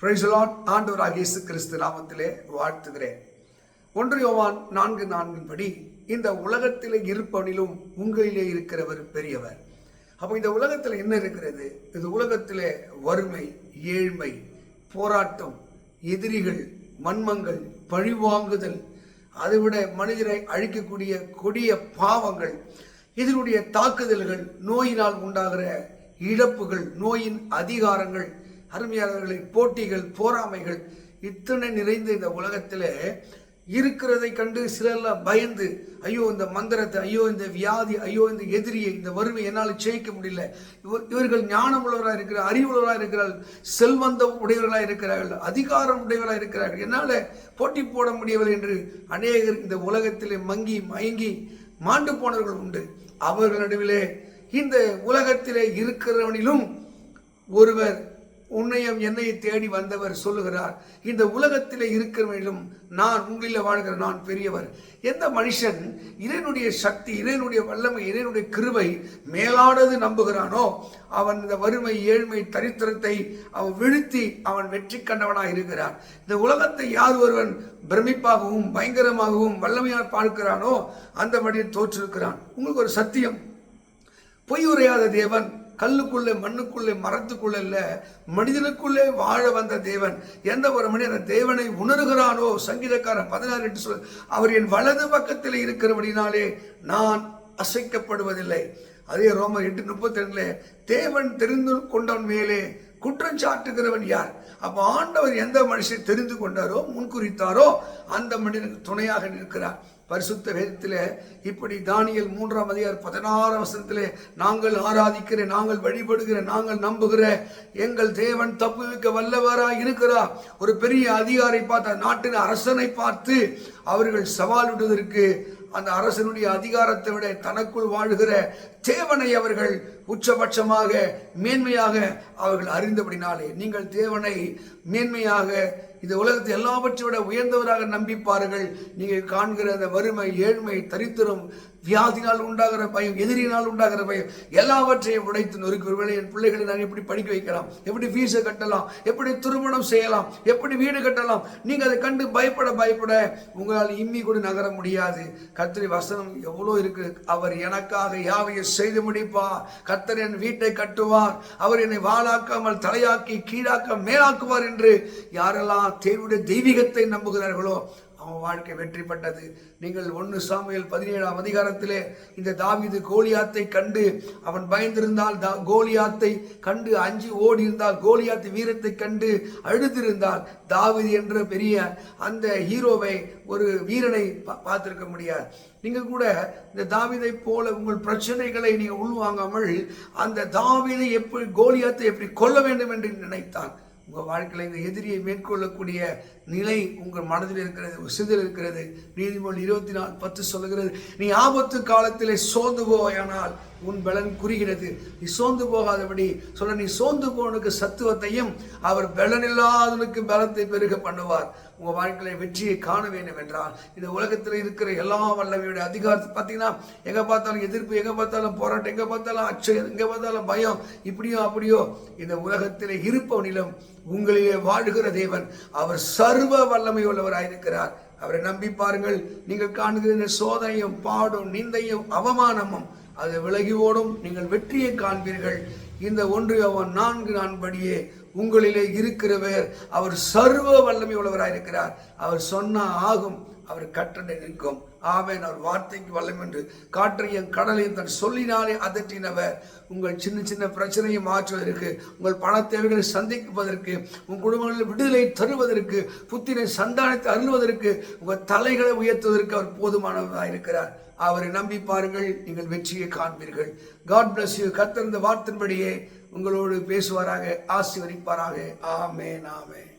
Praise the Lord. ஆண்டவராகிய இயேசு கிறிஸ்து நாமத்திலே வாழ்த்துகிறேன். 1 யோவான் 4:4 படி, இந்த உலகத்திலே இருப்பவனிலும் உங்களிலே இருக்கிறவர் பெரியவர். அப்போ இந்த உலகத்தில் என்ன இருக்கிறது? இந்த உலகத்திலே வறுமை, ஏழ்மை, போராட்டம், எதிரிகள், வன்மங்கள், பழிவாங்குதல், அதைவிட மனிதரை அழிக்கக்கூடிய கொடிய பாவங்கள், இதனுடைய தாக்குதல்கள், நோயினால் உண்டாகிற இழப்புகள், நோயின் அதிகாரங்கள், அருமையாளர்களை போட்டிகள், போராமைகள், இத்தனை நிறைந்த இந்த உலகத்தில் இருக்கிறதை கண்டு சிலர்லாம் பயந்து, ஐயோ இந்த மந்திரத்தை, ஐயோ இந்த வியாதி, ஐயோ இந்த எதிரியை, இந்த வறுமை என்னால் ஜெயிக்க முடியல, இவர்கள் ஞானம் உள்ளவராக இருக்கிறார், அறிவுள்ளவராக இருக்கிறார்கள், செல்வந்தம் உடையவர்களாக இருக்கிறார்கள், அதிகாரம் உடையவர்களாக இருக்கிறார்கள், என்னால் போட்டி போட முடியவில்லை என்று அநேகர் இந்த உலகத்திலே மங்கி மயங்கி மாண்டு போனவர்கள் உண்டு. அவர்கள் நடுவிலே இந்த உலகத்திலே இருக்கிறவனிலும் ஒருவர், உன்னையும் என்னை தேடி வந்தவர் சொல்லுகிறார், இந்த உலகத்திலே இருக்கிறவனிலும் நான் உங்களில் வாழ்கிற நான் பெரியவர். எந்த மனுஷன் இறைவனுடைய சக்தி, இறைவனுடைய வல்லமை, இறைவனுடைய கிருபை மேலானது நம்புகிறானோ, அவன் இந்த வறுமை, ஏழ்மை, தரித்திரத்தை அவன் வீழ்த்தி அவன் வெற்றி கண்டவனாக இருக்கிறான். இந்த உலகத்தை யார் ஒருவன் பிரமிப்பாகவும் பயங்கரமாகவும் வல்லமையாக பார்க்கிறானோ அந்த வழியில் தோற்றிருக்கிறான். உங்களுக்கு ஒரு சத்தியம், பொய் உரையாத தேவன் கல்லுக்குள்ளே, மண்ணுக்குள்ளே, மரத்துக்குள்ளே இல்ல, மனிதனுக்குள்ளே வாழ வந்த தேவன். எந்த ஒரு மனிதன் தேவனை உணர்கிறானோ, சங்கீதக்காரன் 16 சொல், அவர் என் வலது பக்கத்தில் இருக்கிறபடினாலே நான் அசைக்கப்படுவதில்லை. அதே ரோமர் 8:32, தேவன் தெரிந்து கொண்டவன் மேலே குற்றம் சாட்டுகிறவன் யார்? அப்ப ஆண்டவர் எந்த மனுஷன் தெரிந்து கொண்டாரோ, முன்குறித்தாரோ அந்த மனிதனுக்கு துணையாக நிற்கிறார். பரிசுத்த வேதத்திலே இப்படி தானியேல் 3:16 நாங்கள் ஆராதிக்கிற, நாங்கள் வழிபடுகிற, நாங்கள் நம்புகிற எங்கள் தேவன் தப்புவிக்க வல்லவராய் இருக்கிறார். ஒரு பெரிய அதிகாரி பார்த்து, நாட்டின் அரசனை பார்த்து அவர்கள் சவால் விடுவதற்கு, அந்த அரசனுடைய அதிகாரத்தை விட தனக்குள் வாழ்கிற தேவனை அவர்கள் உச்சபட்சமாக மேன்மையாக அவர்கள் அறிந்தபடினாலே, நீங்கள் தேவனை மேன்மையாக இந்த உலகத்தை எல்லாவற்றை விட உயர்ந்தவராக நம்பிப்பார்கள். நீங்கள் காண்கிற அந்த வறுமை, ஏழ்மை, தரித்திரம், வியாதினால் உண்டாகிற பயம், எதிரினால் உண்டாகிற பயம், எல்லாவற்றையும் உடைத்து நொறுக்கி, ஒருவேளை என் பிள்ளைகளை நான் எப்படி படிக்க வைக்கலாம், எப்படி ஃபீஸை கட்டலாம், எப்படி திருமணம் செய்யலாம், எப்படி வீடு கட்டலாம், நீங்கள் அதை கண்டு பயப்பட உங்களால் இம்மி கூட நகர முடியாது. கர்த்தருடைய வசனம் எவ்வளோ இருக்கு. அவர் எனக்காக யாவையை செய்து முடிப்பார், கர்த்தர் என் வீட்டை கட்டுவார், அவர் என்னை வாளாக்காமல் தலையாக்கி கீழாக்க மேலாக்குவார் என்று யாரெல்லாம் தேவனுடைய தெய்வீகத்தை நம்புகிறார்களோ அவன் வாழ்க்கை வெற்றி பெற்றது. நீங்கள் 1 சாமுவேல் 17 இந்த தாவீது கோலியாத்தை கண்டு அவன் பயந்திருந்தால், கோலியாத்தை கண்டு அஞ்சி ஓடி இருந்தால், கோலியாத்து வீரத்தை கண்டு அழுதிருந்தால், தாவீது என்ற பெரிய அந்த ஹீரோவை, ஒரு வீரனை பார்த்திருக்க முடியாது. நீங்கள் கூட இந்த தாவீதை போல உங்கள் பிரச்சனைகளை நீங்கள் உள்வாங்காமல் அந்த தாவீதை எப்படி, கோலியாத்தை எப்படி கொல்ல வேண்டும் என்று நினைத்தான். உங்கள் வாழ்க்கையில் இந்த எதிரியை மேற்கொள்ளக்கூடிய நிலை உங்கள் மனதில் இருக்கிறது, உசிதில் இருக்கிறது. நீதிமொழி 24:10 சொல்லுகிறது, நீ ஆபத்து காலத்திலே சோர்ந்து போவாயானால் உன் பலன் குறுகிறது. நீ சோர்ந்து போகாதபடி சொல்ல, நீ சோர்ந்து போவனுக்கு சத்துவத்தையும் அவர் பலனில்லாதவனுக்கு பலத்தை பெருக பண்ணுவார். உங்கள் வாழ்க்கையில வெற்றியை காண வேண்டும் என்றால், இந்த உலகத்தில் இருக்கிற எல்லா வல்லமையுடைய அதிகாரத்தை பார்த்தீங்கன்னா, எங்கே பார்த்தாலும் எதிர்ப்பு, எங்கே பார்த்தாலும் போராட்டம், எங்கே பார்த்தாலும் அச்சம், எங்கே பார்த்தாலும் பயம், இப்படியோ அப்படியோ. இந்த உலகத்திலே இருப்பவனிலும் உங்களிலே வாழ்கிற தேவன் அவர் சர்வ வல்லமை உள்ளவராயிருக்கிறார். அவரை நம்பி பாருங்கள். நீங்கள் காண்கிற சோதனையும் பாடும் நிந்தையும் அவமானமும் அது விலகி ஓடும். நீங்கள் வெற்றியை காண்பீர்கள். இந்த 1 யோவான் 4:4 படியே உங்களிலே இருக்கிறவர் அவர் சர்வ வல்லமை உள்ளவராயிருக்கிறார். அவர் சொன்னா ஆகும், அவர் கட்டளை நிற்கும். ஆமென். அவர் வார்த்தைக்கு வல்லம் என்று காற்றையும் கடலையும் தன் சொல்லினாலே அதட்டினவர். உங்கள் சின்ன சின்ன பிரச்சனையை மாற்றுவதற்கு, உங்கள் பண தேவைகளை சந்திப்பதற்கு, உங்கள் குடும்பங்களில் விடுதலை தருவதற்கு, புத்தினை சந்தானத்தை அருள்வதற்கு, உங்கள் தலைகளை உயர்த்துவதற்கு அவர் போதுமானவராக இருக்கிறார். அவரை நம்பி பாருங்கள், நீங்கள் வெற்றியை காண்பீர்கள். God bless you. கர்த்தர் இந்த வார்த்தையின்படியே உங்களோடு பேசுவாராக, ஆசீர்வதிப்பாராக. ஆமென், ஆமென்.